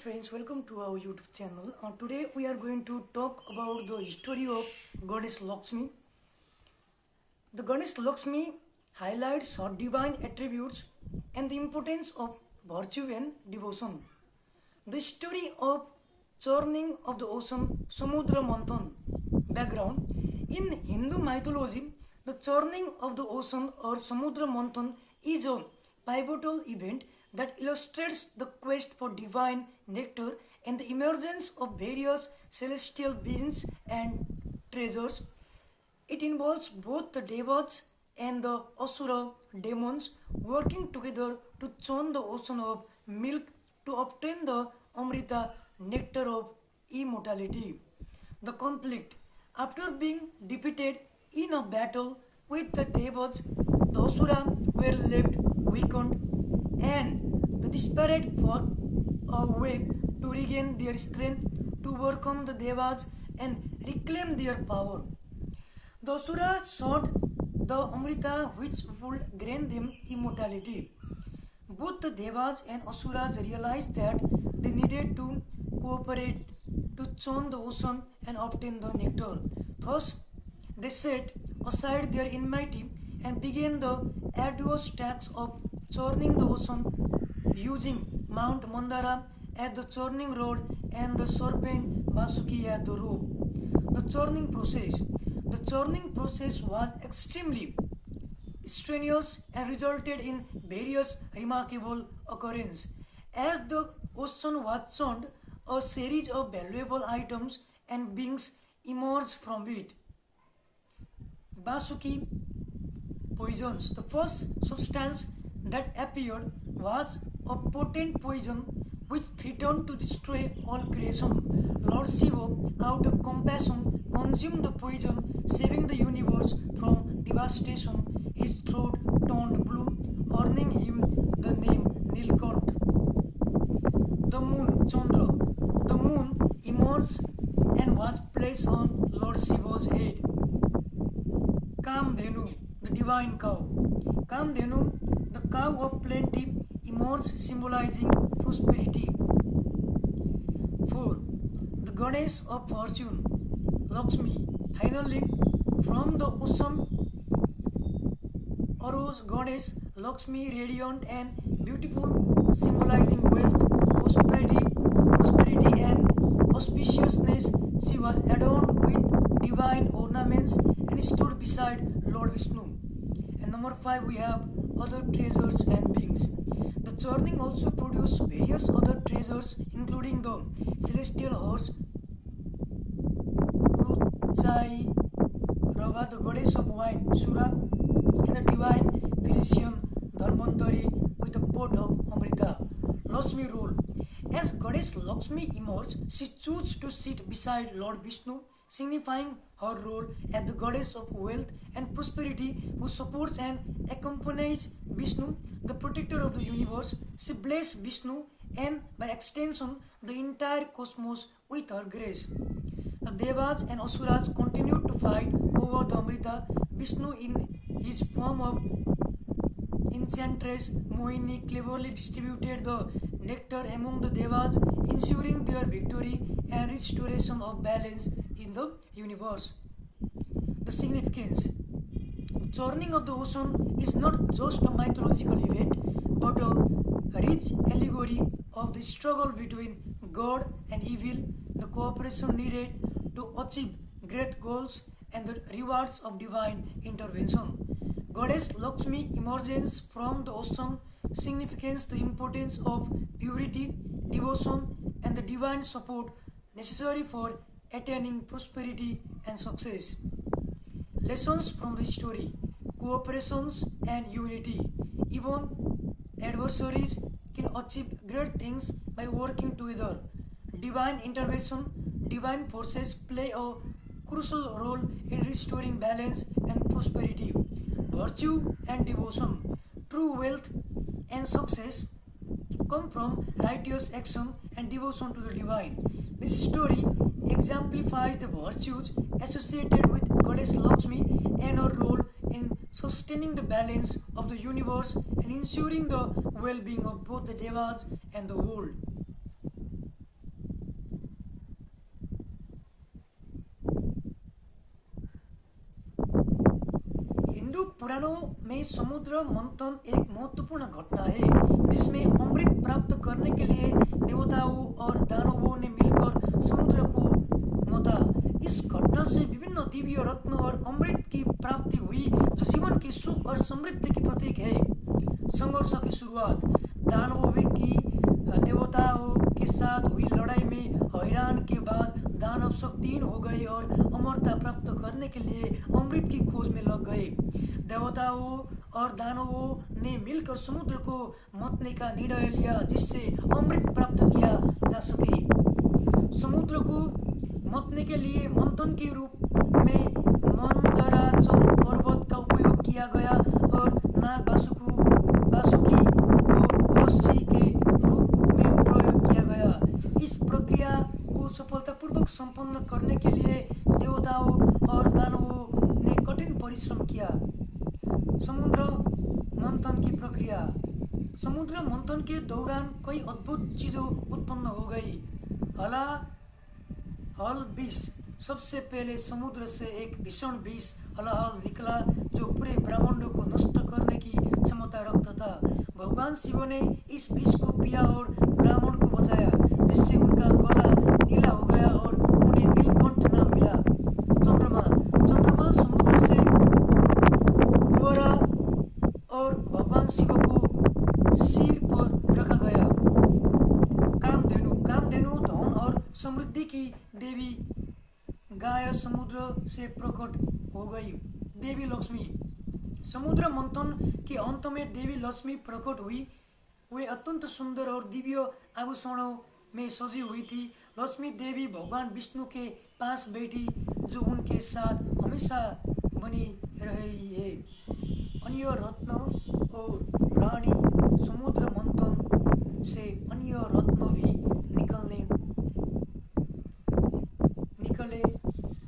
Friends, welcome to our YouTube channel. Today we are going to talk about the history of Goddess Lakshmi. The Goddess Lakshmi highlights her divine attributes and the importance of virtue and devotion. The story of churning of the ocean, Samudra Manthan. Background: in Hindu mythology, the churning of the ocean or Samudra Manthan is a pivotal event that illustrates the quest for divine nectar and the emergence of various celestial beings and treasures. It involves both the devas and the asura demons working together to churn the ocean of milk to obtain the Amrita nectar of immortality. The conflict: after being defeated in a battle with the devas, the asura were left weakened and the desperate for a way to regain their strength to overcome the devas and reclaim their power. The Asura sought the Amrita which would grant them immortality. Both the Devas and Asuras realized that they needed to cooperate to churn the ocean and obtain the nectar. Thus, they set aside their enmity and began the arduous task of churning the ocean using Mount Mandara as the churning rod and the serpent Vasuki as the rope. The churning process. The churning process was extremely strenuous and resulted in various remarkable occurrences. As the ocean was churned, a series of valuable items and beings emerged from it. Vasuki poisons. The first substance that appeared was a potent poison which threatened to destroy all creation. Lord Shiva, out of compassion, consumed the poison, saving the universe from devastation. His throat turned blue, earning him the name Nilkant. The moon, Chandra. The moon emerged and was placed on Lord Shiva's head. Kamdhenu, the divine cow. Kamdhenu, the cow of plenty, emerged symbolizing prosperity. 4. The goddess of fortune, Lakshmi. Finally, from the ocean arose goddess Lakshmi, radiant and beautiful, symbolizing wealth, prosperity and auspiciousness. She was adorned with divine ornaments and stood beside Lord Vishnu. And number 5, we have other treasures and beings. The churning also produced various other treasures, including the celestial horse Uchai Rava, the goddess of wine Sura, and the divine physician Dharmantari with the pot of Amrita. Lakshmi role. As goddess Lakshmi emerged, she chose to sit beside Lord Vishnu, signifying her role as the goddess of wealth and prosperity who supports and accompanies Vishnu, the protector of the universe. She blessed Vishnu and by extension the entire cosmos with her grace. The Devas and Asuras continued to fight over the Amrita. Vishnu, in his form of enchantress Mohini, cleverly distributed the nectar among the Devas, ensuring their victory and restoration of balance in the universe. The significance. The churning of the ocean is not just a mythological event, but a rich allegory of the struggle between God and evil, the cooperation needed to achieve great goals, and the rewards of divine intervention. Goddess Lakshmi emerges from the ocean signifies the importance of purity, devotion, and the divine support necessary for attaining prosperity and success. Lessons from the story: cooperations and unity. Even adversaries can achieve great things by working together. Divine intervention. Divine forces play a crucial role in restoring balance and prosperity. Virtue and devotion. True wealth and success come from righteous action and devotion to the divine. This story exemplifies the virtues associated with Goddess Lakshmi and her role in sustaining the balance of the universe and ensuring the well-being of both the devas and the world. Hindu पुराणों में समुद्र मंथन एक महत्वपूर्ण घटना है जिसमें अमृत प्राप्त करने के लिए देवताओं और दानवों ने मिलकर समुद्र को मथा। इस घटना से विभिन्न दिव्य रत्न और अमृत की प्राप्ति हुई जो जीवन के सुख और समृद्धि की प्रतीक है। संघर्ष की शुरुआत दानवों की देवताओं के साथ हुई लड़ाई में हैरान के बाद दानव शक्तिहीन हो गए और अमरता प्राप्त करने के लिए अमृत की खोज में लग गए। देवताओं और दानवों ने मिलकर समुद्र को मथने का निर्णय लिया जिससे अमृत प्राप्त किया जा सके। समुद्र को मथने के लिए मंथन के रूप में मंदराचल पर्वत का उपयोग किया गया और नाग वासुकी को रस्सी के रूप में प्रयोग किया गया। इस प्रक्रिया को सफलतापूर्वक संपन्न करने के लिए देवताओं और दानवों ने कठिन परिश्रम किया। समुद्र मंथन की प्रक्रिया। समुद्र मंथन के दौरान कई अद्भुत चीजों उत्पन्न हो गई। हलाहल विष। सबसे पहले समुद्र से एक भीषण विष हलाहल निकला जो पूरे ब्रह्मांड को नष्ट करने की क्षमता रखता था। भगवान शिव ने इस विष को पिया और ब्राह्मण को बचाया जिससे उनका गला नीला हो गया और उन्हें नीलकंठ नाम मिला। चंद्रमा। चंद्रमा समुद्र से उभरा और भगवान शिव को सिर पर रखा गया। कामधेनु। कामधेनु धन और समृद्धि की देवी गाय समुद्र से प्रकट हो गई। देवी लक्ष्मी। समुद्र मंथन के अंत में देवी लक्ष्मी प्रकट हुई। वे अत्यंत सुंदर और दिव्य आभूषणों में सजी हुई थी। लक्ष्मी देवी भगवान विष्णु के पास बैठी जो उनके साथ हमेशा बनी रही है। अन्य रत्न और रानी। समुद्र मंथन से अन्य रत्न भी निकले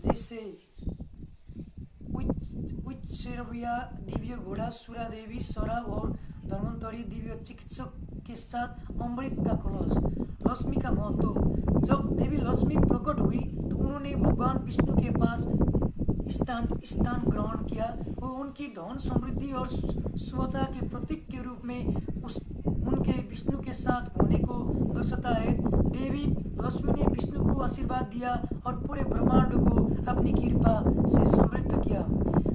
जैसे उच्चरविया दिव्य घोड़ा, सुरा देवी, शराब और धन्वंतरी दिव्य चिकित्सक के साथ अमृत का कलश। लक्ष्मी का महत्व। जब देवी लक्ष्मी प्रकट हुई तो उन्होंने भगवान विष्णु के पास स्थान ग्रहण किया। वो उनकी धन समृद्धि और शुभता के प्रतीक के रूप में उनके विष्णु के साथ होने को दर्शाता है। देवी लक्ष्मी ने विष्णु को आशीर्वाद दिया और पूरे ब्रह्मांड को अपनी कृपा से समृद्ध किया।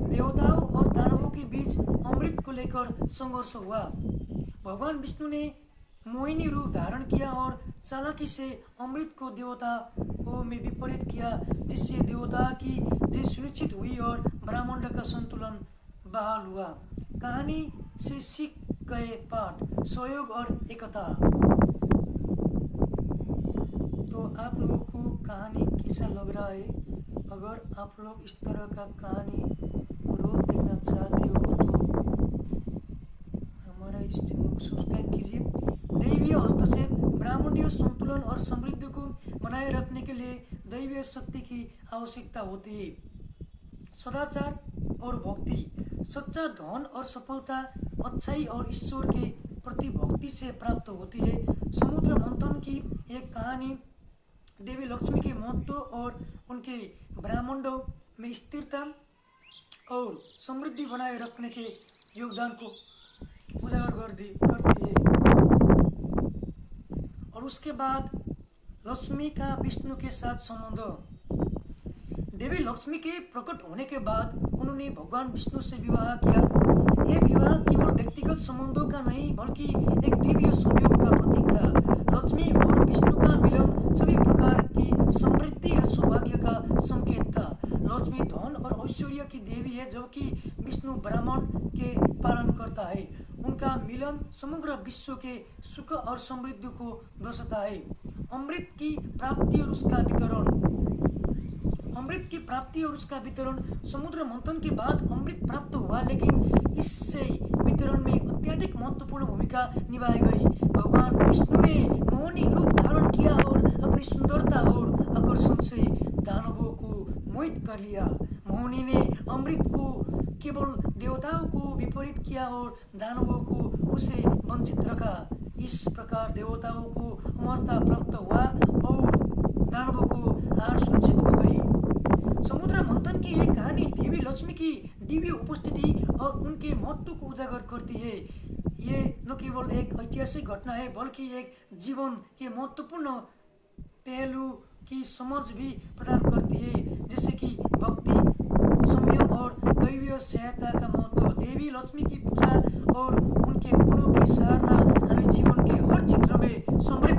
देवताओं और दानवों के बीच अमृत को लेकर संघर्ष हुआ। भगवान विष्णु ने मोहिनी रूप धारण किया और चालाकी से अमृत को देवताओं में विपरीत किया जिससे देवता की जीत सुनिश्चित हुई और ब्रह्मांड का संतुलन बहाल हुआ। कहानी से सीख गए पाठ। सहयोग और एकता। तो आप लोगों को कहानी कैसा लग रहा है? अगर आप लोग इस तरह का कहानी रोज देखना चाहते हो तो हमारा इस चैनल को सब्सक्राइब कीजिए। दैवीय हस्तक्षेप। ब्रह्मांडीय संतुलन और समृद्धि को बनाए रखने के लिए दैवीय शक्ति की आवश्यकता होती है। सदाचार और भक्ति। सच्चा धन और सफलता अच्छाई और ईश्वर के प्रति भक्ति से प्राप्त होती है। समुद्र मंथन की एक कहानी देवी लक्ष्मी के महत्व और उनके ब्रह्मांडों में स्थिरता और समृद्धि बनाए रखने के योगदान को उजागर करती है। और उसके बाद लक्ष्मी का विष्णु के साथ संबंध। देवी लक्ष्मी के प्रकट होने के बाद उन्होंने भगवान विष्णु से विवाह किया। ये विवाह केवल व्यक्तिगत संबंधों का नहीं बल्कि एक दिव्य संयोग का प्रतीक था। लक्ष्मी और विष्णु का मिलन सभी प्रकार की समृद्धि और सौभाग्य का संकेत था। लक्ष्मी धन और ऐश्वर्य की देवी है जबकि विष्णु ब्रह्मांड के पालन करता है। उनका मिलन समग्र विश्व के सुख और समृद्धि को दर्शाता है। अमृत की प्राप्ति और उसका वितरण। अमृत की प्राप्ति और उसका वितरण। समुद्र मंथन के बाद अमृत प्राप्त हुआ लेकिन इससे वितरण में अत्यधिक महत्वपूर्ण भूमिका निभाई गई। भगवान विष्णु ने मोहिनी रूप धारण किया और अपनी सुंदरता और आकर्षण से दानवों को मोहित कर लिया। मोहिनी ने अमृत को केवल देवताओं को विपरीत किया और दानवों को उसे वंचित रखा। इस प्रकार देवताओं को अमरता प्राप्त हुआ और दानवों को हार सुनिश्चित हो गई। समुद्र मंथन की एक कहानी देवी लक्ष्मी की दिव्य उपस्थिति और महत्व को उजागर करती है। ये न केवल एक ऐतिहासिक घटना है बल्कि एक जीवन के महत्वपूर्ण पहलू की समझ भी प्रदान करती है, जैसे कि भक्ति, संयम और दैवीय सहायता का महत्व। देवी लक्ष्मी की पूजा और उनके गुणों की सराहना हमें जीवन के हर क्षेत्र में समृद्धि